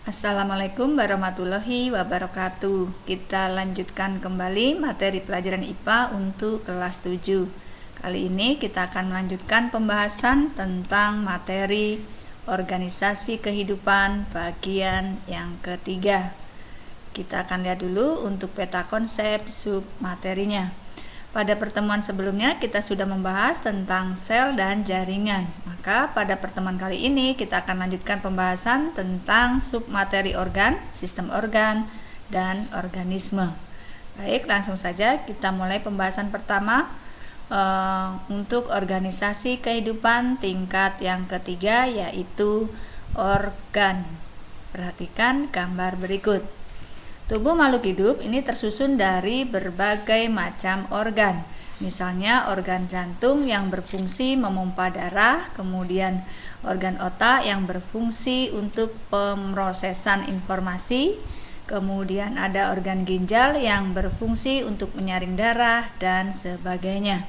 Assalamualaikum warahmatullahi wabarakatuh. Kita lanjutkan kembali materi pelajaran IPA untuk kelas 7. Kali ini kita akan melanjutkan pembahasan tentang materi organisasi kehidupan bagian yang ketiga. Kita akan lihat dulu untuk peta konsep sub materinya. Pada pertemuan sebelumnya kita sudah membahas tentang sel dan jaringan. Maka pada pertemuan kali ini kita akan lanjutkan pembahasan tentang submateri organ, sistem organ, dan organisme. Baik, langsung saja kita mulai pembahasan pertama untuk organisasi kehidupan tingkat yang ketiga, yaitu organ. Perhatikan gambar berikut. Tubuh makhluk hidup ini tersusun dari berbagai macam organ. Misalnya organ jantung yang berfungsi memompa darah, kemudian organ otak yang berfungsi untuk pemrosesan informasi, kemudian ada organ ginjal yang berfungsi untuk menyaring darah, dan sebagainya.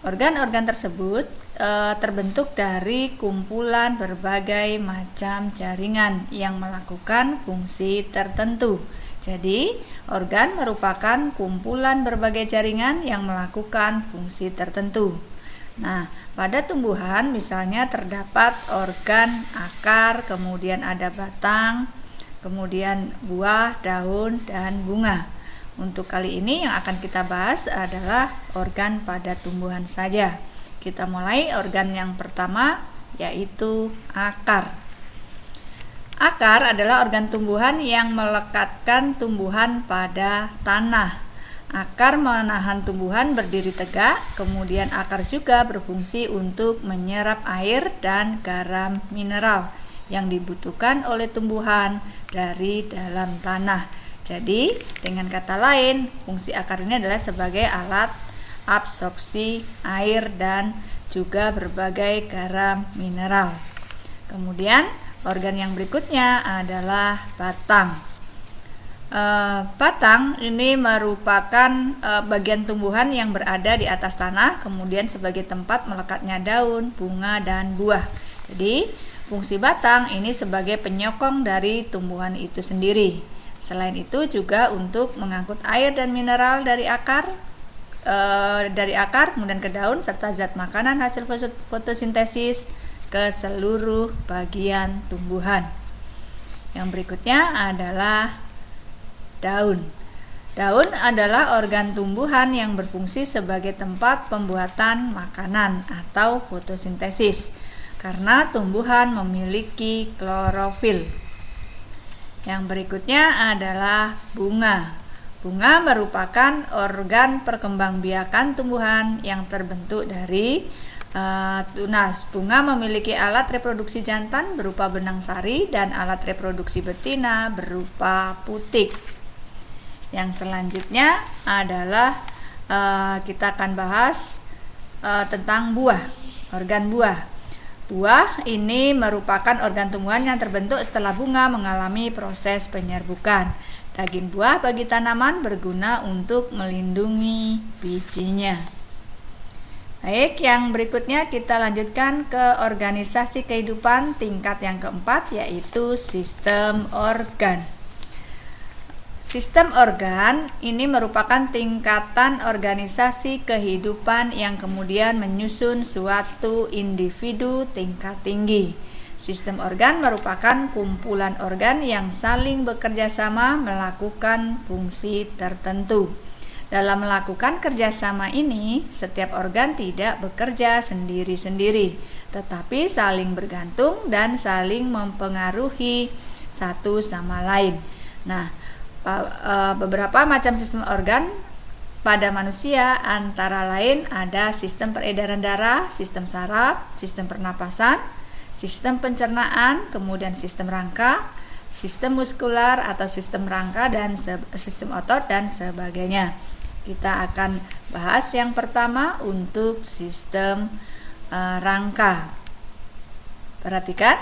Organ-organ tersebut terbentuk dari kumpulan berbagai macam jaringan yang melakukan fungsi tertentu. Jadi, organ merupakan kumpulan berbagai jaringan yang melakukan fungsi tertentu. Nah, pada tumbuhan misalnya terdapat organ akar, kemudian ada batang, kemudian buah, daun, dan bunga. Untuk kali ini yang akan kita bahas adalah organ pada tumbuhan saja. Kita mulai organ yang pertama, yaitu akar. Akar adalah organ tumbuhan yang melekatkan tumbuhan pada tanah. Akar menahan tumbuhan berdiri tegak, kemudian akar juga berfungsi untuk menyerap air dan garam mineral yang dibutuhkan oleh tumbuhan dari dalam tanah. Jadi, dengan kata lain, fungsi akar ini adalah sebagai alat absorpsi air dan juga berbagai garam mineral. Kemudian, organ yang berikutnya adalah batang. Batang ini merupakan bagian tumbuhan yang berada di atas tanah, kemudian sebagai tempat melekatnya daun, bunga, dan buah. Jadi, fungsi batang ini sebagai penyokong dari tumbuhan itu sendiri. Selain itu juga untuk mengangkut air dan mineral dari akar kemudian ke daun serta zat makanan hasil fotosintesis ke seluruh bagian tumbuhan. Yang berikutnya adalah daun. Daun adalah organ tumbuhan yang berfungsi sebagai tempat pembuatan makanan atau fotosintesis karena tumbuhan memiliki klorofil. Yang berikutnya adalah bunga. Bunga merupakan organ perkembangbiakan tumbuhan yang terbentuk dari tunas. Bunga memiliki alat reproduksi jantan berupa benang sari dan alat reproduksi betina berupa putik. Yang selanjutnya adalah kita akan bahas tentang buah, organ buah. Buah ini merupakan organ tumbuhan yang terbentuk setelah bunga mengalami proses penyerbukan. Daging buah bagi tanaman berguna untuk melindungi bijinya. Baik, yang berikutnya kita lanjutkan ke organisasi kehidupan tingkat yang keempat, yaitu sistem organ. Sistem organ ini merupakan tingkatan organisasi kehidupan yang kemudian menyusun suatu individu tingkat tinggi. Sistem organ merupakan kumpulan organ yang saling bekerja sama melakukan fungsi tertentu. Dalam melakukan kerjasama ini, setiap organ tidak bekerja sendiri-sendiri, tetapi saling bergantung dan saling mempengaruhi satu sama lain. Nah, beberapa macam sistem organ pada manusia antara lain ada sistem peredaran darah, sistem saraf, sistem pernapasan, sistem pencernaan, kemudian sistem rangka, sistem muskular atau sistem rangka, dan sistem otot dan sebagainya. Kita akan bahas yang pertama untuk sistem rangka. Perhatikan.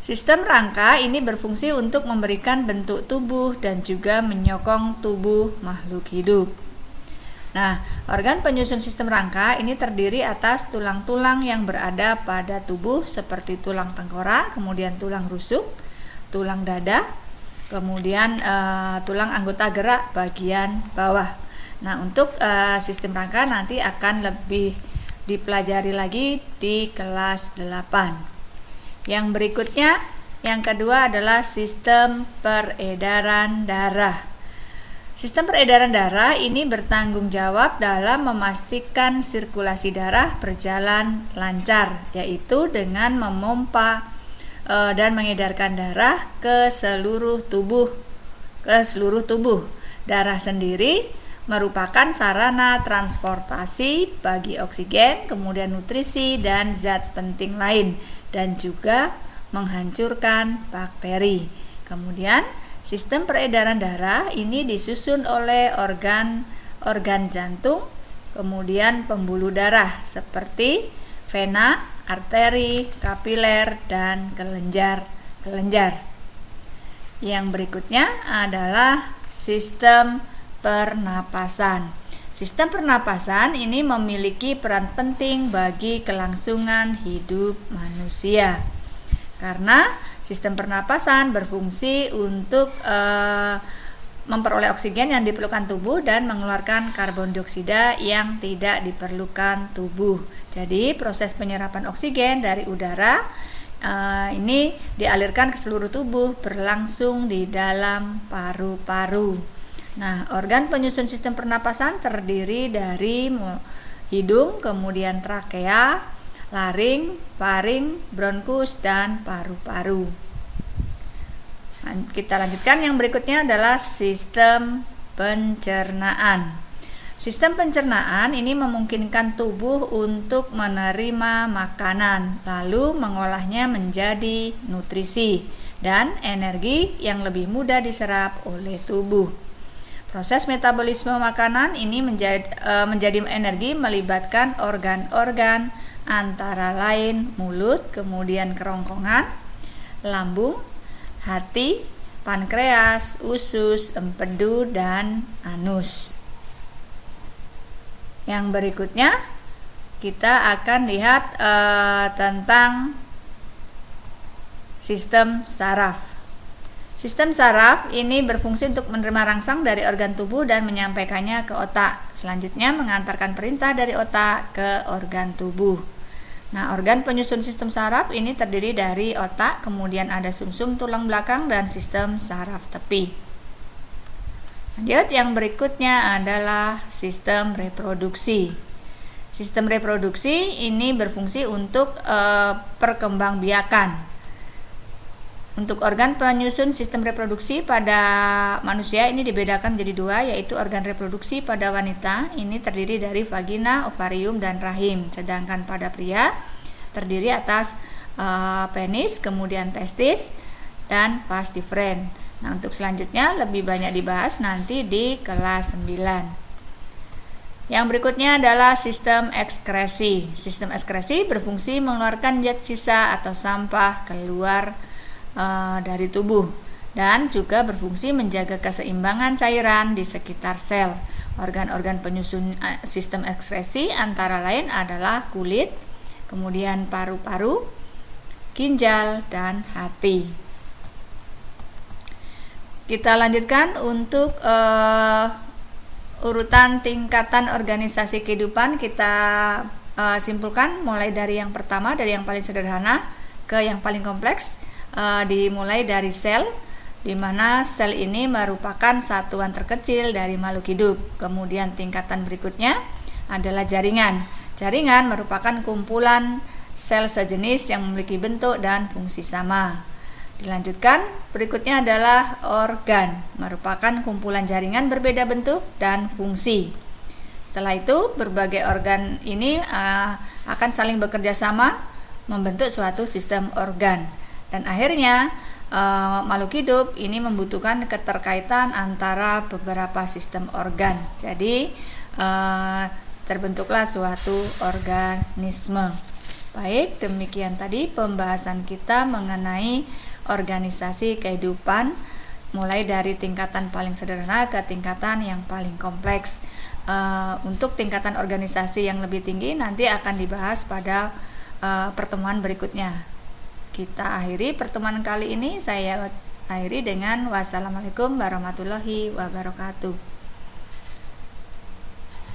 Sistem rangka ini berfungsi untuk memberikan bentuk tubuh dan juga menyokong tubuh makhluk hidup. Nah, organ penyusun sistem rangka ini terdiri atas tulang-tulang yang berada pada tubuh seperti tulang tengkorak, kemudian tulang rusuk, tulang dada, kemudian tulang anggota gerak bagian bawah. Nah, untuk sistem rangka nanti akan lebih dipelajari lagi di kelas 8. Yang berikutnya, yang kedua adalah sistem peredaran darah. Sistem peredaran darah ini bertanggung jawab dalam memastikan sirkulasi darah berjalan lancar, yaitu dengan memompa dan mengedarkan darah ke seluruh tubuh. Darah sendiri merupakan sarana transportasi bagi oksigen, kemudian nutrisi dan zat penting lain, dan juga menghancurkan bakteri. Kemudian sistem peredaran darah ini disusun oleh organ jantung, kemudian pembuluh darah seperti vena, arteri, kapiler, dan kelenjar. Yang berikutnya adalah sistem pernapasan. Sistem pernapasan ini memiliki peran penting bagi kelangsungan hidup manusia. Karena sistem pernapasan berfungsi untuk memperoleh oksigen yang diperlukan tubuh dan mengeluarkan karbon dioksida yang tidak diperlukan tubuh. Jadi proses penyerapan oksigen dari udara ini dialirkan ke seluruh tubuh, berlangsung di dalam paru-paru. Nah, organ penyusun sistem pernapasan terdiri dari hidung, kemudian trakea, laring, faring, bronkus, dan paru-paru. Kita lanjutkan, yang berikutnya adalah sistem pencernaan. Sistem pencernaan ini memungkinkan tubuh untuk menerima makanan, lalu mengolahnya menjadi nutrisi dan energi yang lebih mudah diserap oleh tubuh. Proses metabolisme makanan ini menjadi energi melibatkan organ-organ antara lain mulut, kemudian kerongkongan, lambung, hati, pankreas, usus, empedu, dan anus. Yang berikutnya kita akan lihat tentang sistem saraf. Sistem saraf ini berfungsi untuk menerima rangsang dari organ tubuh dan menyampaikannya ke otak. Selanjutnya mengantarkan perintah dari otak ke organ tubuh. Nah, organ penyusun sistem saraf ini terdiri dari otak, kemudian ada sumsum tulang belakang dan sistem saraf tepi. Lanjut, yang berikutnya adalah sistem reproduksi. Sistem reproduksi ini berfungsi untuk perkembangbiakan. Untuk organ penyusun sistem reproduksi pada manusia ini dibedakan menjadi dua, yaitu organ reproduksi pada wanita ini terdiri dari vagina, ovarium, dan rahim. Sedangkan pada pria terdiri atas penis, kemudian testis, dan vas deferens. Nah, untuk selanjutnya lebih banyak dibahas nanti di kelas 9. Yang berikutnya adalah sistem ekskresi. Sistem ekskresi berfungsi mengeluarkan zat sisa atau sampah keluar dari tubuh dan juga berfungsi menjaga keseimbangan cairan di sekitar sel. Organ-organ penyusun sistem ekskresi antara lain adalah kulit, kemudian paru-paru, ginjal, dan hati. Kita lanjutkan untuk urutan tingkatan organisasi kehidupan. Kita simpulkan mulai dari yang pertama, dari yang paling sederhana ke yang paling kompleks. Dimulai dari sel, di mana sel ini merupakan satuan terkecil dari makhluk hidup. Kemudian tingkatan berikutnya adalah jaringan. Jaringan merupakan kumpulan sel sejenis yang memiliki bentuk dan fungsi sama. Dilanjutkan, berikutnya adalah organ, merupakan kumpulan jaringan berbeda bentuk dan fungsi. Setelah itu, berbagai organ ini akan saling bekerja sama membentuk suatu sistem organ. Dan akhirnya makhluk hidup ini membutuhkan keterkaitan antara beberapa sistem organ. Jadi terbentuklah suatu organisme. Baik, demikian tadi pembahasan kita mengenai organisasi kehidupan, mulai dari tingkatan paling sederhana ke tingkatan yang paling kompleks. Untuk tingkatan organisasi yang lebih tinggi nanti akan dibahas pada pertemuan berikutnya. Kita akhiri pertemuan kali ini. Saya akhiri dengan wassalamualaikum warahmatullahi wabarakatuh.